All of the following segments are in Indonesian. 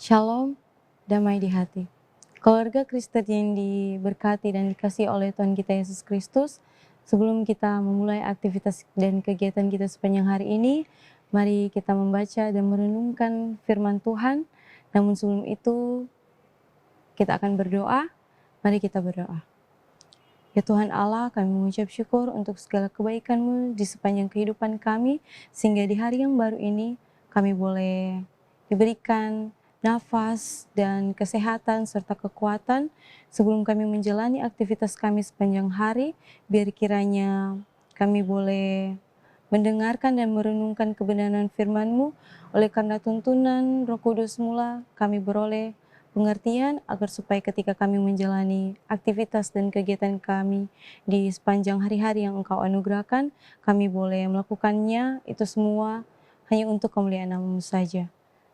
Shalom, damai di hati. Keluarga Kristen yang diberkati dan dikasihi oleh Tuhan kita Yesus Kristus, sebelum kita memulai aktivitas dan kegiatan kita sepanjang hari ini, mari kita membaca dan merenungkan firman Tuhan. Namun sebelum itu, kita akan berdoa. Mari kita berdoa. Ya Tuhan Allah, kami mengucap syukur untuk segala kebaikan-Mu di sepanjang kehidupan kami, sehingga di hari yang baru ini kami boleh diberikan nafas dan kesehatan serta kekuatan sebelum kami menjalani aktivitas kami sepanjang hari. Biar kiranya kami boleh mendengarkan dan merenungkan kebenaran firman-Mu. Oleh karena tuntunan Roh Kudus mula kami beroleh pengertian agar supaya ketika kami menjalani aktivitas dan kegiatan kami di sepanjang hari-hari yang Engkau anugerahkan, kami boleh melakukannya itu semua hanya untuk kemuliaan nama-Mu saja.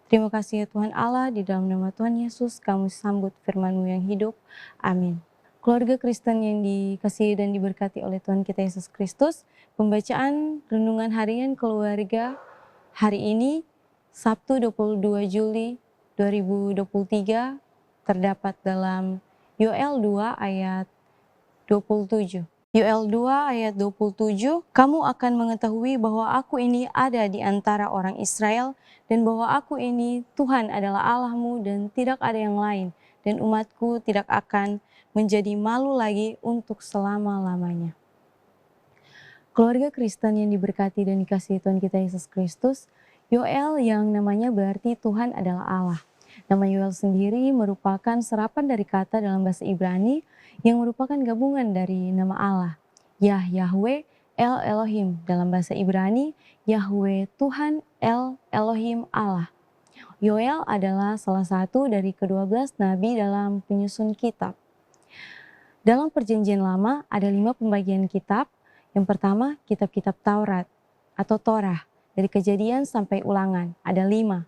Terima kasih ya Tuhan Allah, di dalam nama Tuhan Yesus kami sambut firman-Mu yang hidup. Amin. Keluarga Kristen yang dikasihi dan diberkati oleh Tuhan kita Yesus Kristus, pembacaan renungan harian keluarga hari ini, Sabtu 22 Juli 2023, terdapat dalam Yoel 2 ayat 27. Yoel 2 ayat 27, kamu akan mengetahui bahwa aku ini ada di antara orang Israel, dan bahwa aku ini Tuhan adalah Allahmu dan tidak ada yang lain, dan umatku tidak akan menjadi malu lagi untuk selama-lamanya. Keluarga Kristen yang diberkati dan dikasihi Tuhan kita Yesus Kristus, Yoel yang namanya berarti Tuhan adalah Allah. Nama Yoel sendiri merupakan serapan dari kata dalam bahasa Ibrani yang merupakan gabungan dari nama Allah, Yahweh, El Elohim. Dalam bahasa Ibrani, Yahweh Tuhan, El Elohim Allah. Yoel adalah salah satu dari ke-12 nabi dalam penyusun kitab. Dalam perjanjian lama ada 5 pembagian kitab. Yang pertama, kitab-kitab Taurat atau Torah, dari Kejadian sampai Ulangan, ada 5.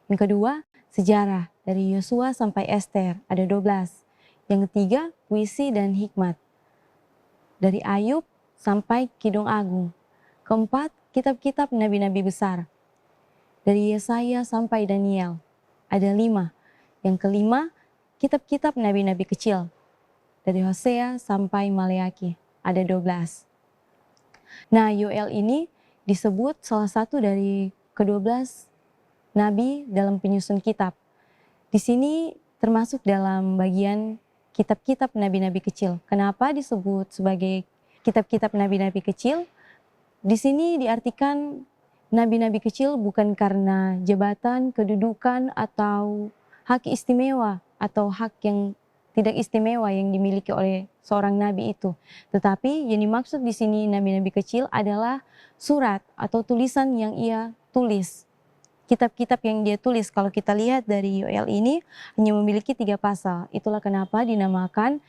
Yang kedua, sejarah, dari Yosua sampai Ester, ada 12. Yang ketiga, puisi dan hikmat, dari Ayub sampai Kidung Agung. Keempat, kitab-kitab nabi-nabi besar, dari Yesaya sampai Daniel, ada 5. Yang kelima, kitab-kitab nabi-nabi kecil, dari Hosea sampai Maleaki, ada 12. Nah, Yoel ini disebut salah satu dari ke-12 nabi dalam penyusun kitab. Di sini termasuk dalam bagian kitab-kitab nabi-nabi kecil. Kenapa disebut sebagai kitab-kitab nabi-nabi kecil? Di sini diartikan nabi-nabi kecil bukan karena jabatan, kedudukan, atau hak istimewa atau hak yang tidak istimewa yang dimiliki oleh seorang nabi itu. Tetapi yang dimaksud di sini nabi-nabi kecil adalah surat atau tulisan yang ia tulis. Kitab-kitab yang dia tulis, kalau kita lihat dari Yoel ini hanya memiliki 3 pasal. Itulah kenapa dinamakan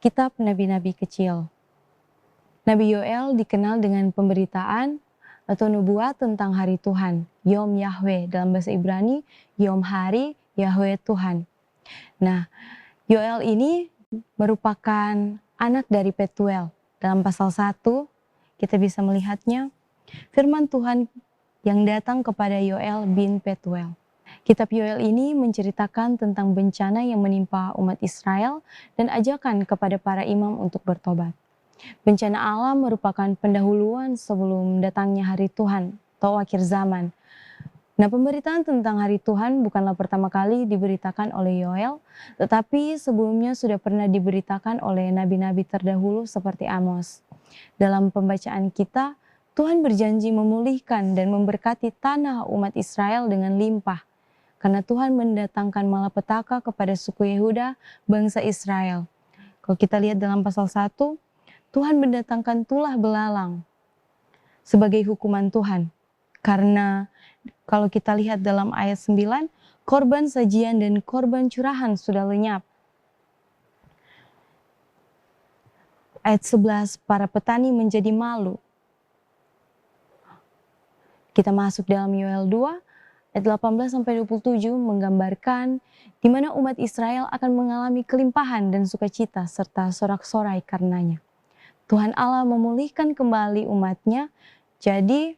kitab nabi-nabi kecil. Nabi Yoel dikenal dengan pemberitaan atau nubuat tentang hari Tuhan, Yom Yahweh, dalam bahasa Ibrani, Yom hari Yahweh Tuhan. Nah, Yoel ini merupakan anak dari Petuel. Dalam pasal 1 kita bisa melihatnya, firman Tuhan yang datang kepada Yoel bin Petuel. Kitab Yoel ini menceritakan tentang bencana yang menimpa umat Israel dan ajakan kepada para imam untuk bertobat. Bencana alam merupakan pendahuluan sebelum datangnya hari Tuhan atau akhir zaman. Nah, pemberitaan tentang hari Tuhan bukanlah pertama kali diberitakan oleh Yoel, tetapi sebelumnya sudah pernah diberitakan oleh nabi-nabi terdahulu seperti Amos. Dalam pembacaan kita, Tuhan berjanji memulihkan dan memberkati tanah umat Israel dengan limpah, karena Tuhan mendatangkan malapetaka kepada suku Yehuda, bangsa Israel. Kalau kita lihat dalam pasal 1, Tuhan mendatangkan tulah belalang sebagai hukuman Tuhan. Karena kalau kita lihat dalam ayat 9, korban sajian dan korban curahan sudah lenyap. Ayat 11, para petani menjadi malu. Kita masuk dalam Yoel 2, ayat 18-27 menggambarkan di mana umat Israel akan mengalami kelimpahan dan sukacita serta sorak-sorai karenanya. Tuhan Allah memulihkan kembali umatnya, jadi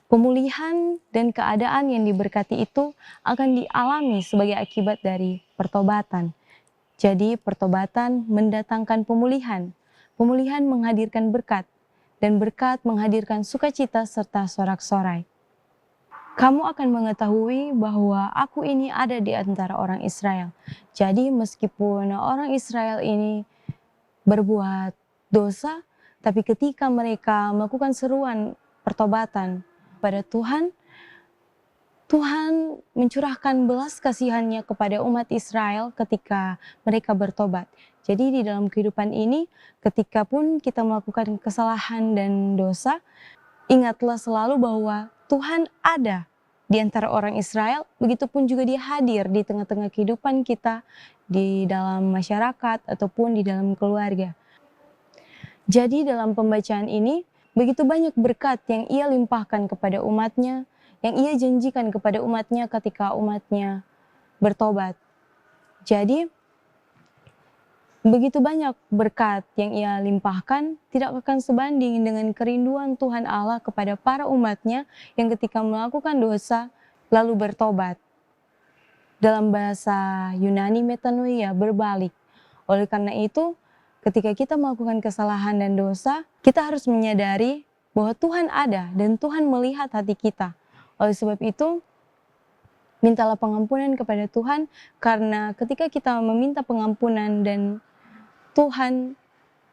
Pemulihan dan keadaan yang diberkati itu akan dialami sebagai akibat dari pertobatan. Jadi pertobatan mendatangkan pemulihan, pemulihan menghadirkan berkat, dan berkat menghadirkan sukacita serta sorak-sorai. Kamu akan mengetahui bahwa aku ini ada di antara orang Israel. Jadi meskipun orang Israel ini berbuat dosa, tapi ketika mereka melakukan seruan pertobatan pada Tuhan, Tuhan mencurahkan belas kasihannya kepada umat Israel ketika mereka bertobat. Jadi di dalam kehidupan ini, ketika pun kita melakukan kesalahan dan dosa, ingatlah selalu bahwa Tuhan ada di antara orang Israel, begitupun juga Dia hadir di tengah-tengah kehidupan kita, di dalam masyarakat ataupun di dalam keluarga. Jadi dalam pembacaan ini, begitu banyak berkat yang Ia limpahkan kepada umatnya, yang Ia janjikan kepada umatnya ketika umatnya bertobat. Jadi, begitu banyak berkat yang Ia limpahkan tidak akan sebanding dengan kerinduan Tuhan Allah kepada para umatnya yang ketika melakukan dosa lalu bertobat. Dalam bahasa Yunani metanoia, berbalik. Oleh karena itu, ketika kita melakukan kesalahan dan dosa, kita harus menyadari bahwa Tuhan ada dan Tuhan melihat hati kita. Oleh sebab itu, mintalah pengampunan kepada Tuhan, karena ketika kita meminta pengampunan dan Tuhan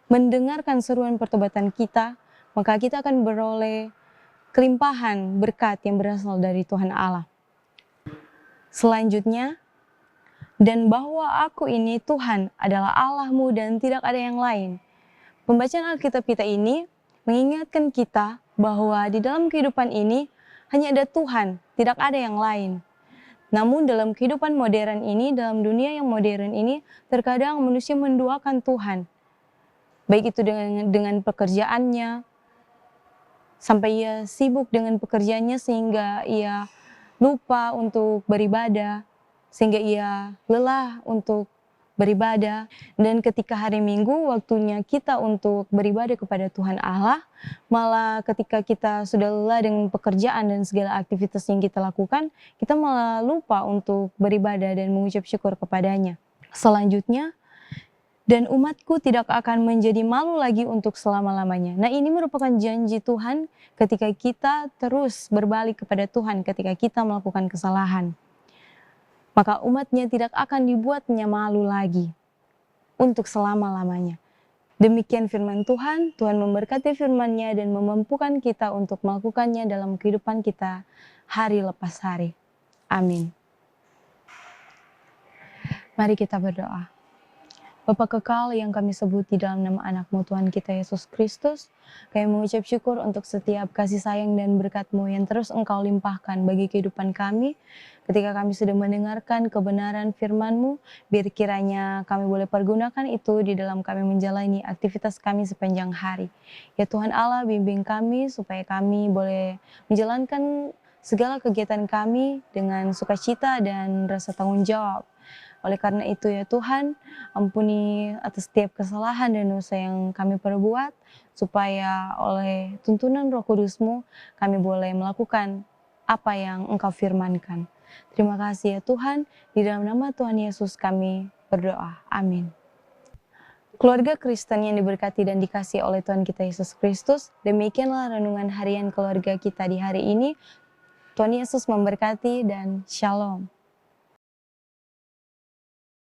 mendengarkan seruan pertobatan kita, maka kita akan beroleh kelimpahan berkat yang berasal dari Tuhan Allah. Selanjutnya, dan bahwa aku ini Tuhan adalah Allahmu dan tidak ada yang lain. Pembacaan Alkitab kita ini mengingatkan kita bahwa di dalam kehidupan ini hanya ada Tuhan, tidak ada yang lain. Namun dalam kehidupan modern ini, dalam dunia yang modern ini, terkadang manusia menduakan Tuhan. Baik itu dengan pekerjaannya, sampai ia sibuk dengan pekerjaannya sehingga ia lupa untuk beribadah, sehingga ia lelah untuk beribadah. Dan ketika hari Minggu waktunya kita untuk beribadah kepada Tuhan Allah, malah ketika kita sudah lelah dengan pekerjaan dan segala aktivitas yang kita lakukan, kita malah lupa untuk beribadah dan mengucap syukur kepadanya. Selanjutnya, dan umatku tidak akan menjadi malu lagi untuk selama-lamanya. Nah, ini merupakan janji Tuhan ketika kita terus berbalik kepada Tuhan ketika kita melakukan kesalahan. Maka umatnya tidak akan dibuatnya malu lagi untuk selama-lamanya. Demikian firman Tuhan, Tuhan memberkati firman-Nya dan memampukan kita untuk melakukannya dalam kehidupan kita hari lepas hari. Amin. Mari kita berdoa. Bapa kekal yang kami sebut di dalam nama anak-Mu Tuhan kita Yesus Kristus, kami mengucap syukur untuk setiap kasih sayang dan berkat-Mu yang terus Engkau limpahkan bagi kehidupan kami. Ketika kami sudah mendengarkan kebenaran firman-Mu, biar kiranya kami boleh pergunakan itu di dalam kami menjalani aktivitas kami sepanjang hari. Ya Tuhan Allah, bimbing kami supaya kami boleh menjalankan segala kegiatan kami dengan sukacita dan rasa tanggung jawab. Oleh karena itu ya Tuhan, ampuni atas setiap kesalahan dan dosa yang kami perbuat, supaya oleh tuntunan Roh Kudus-Mu kami boleh melakukan apa yang Engkau firmankan. Terima kasih ya Tuhan, di dalam nama Tuhan Yesus kami berdoa. Amin. Keluarga Kristen yang diberkati dan dikasihi oleh Tuhan kita Yesus Kristus, demikianlah renungan harian keluarga kita di hari ini. Tuhan Yesus memberkati dan shalom.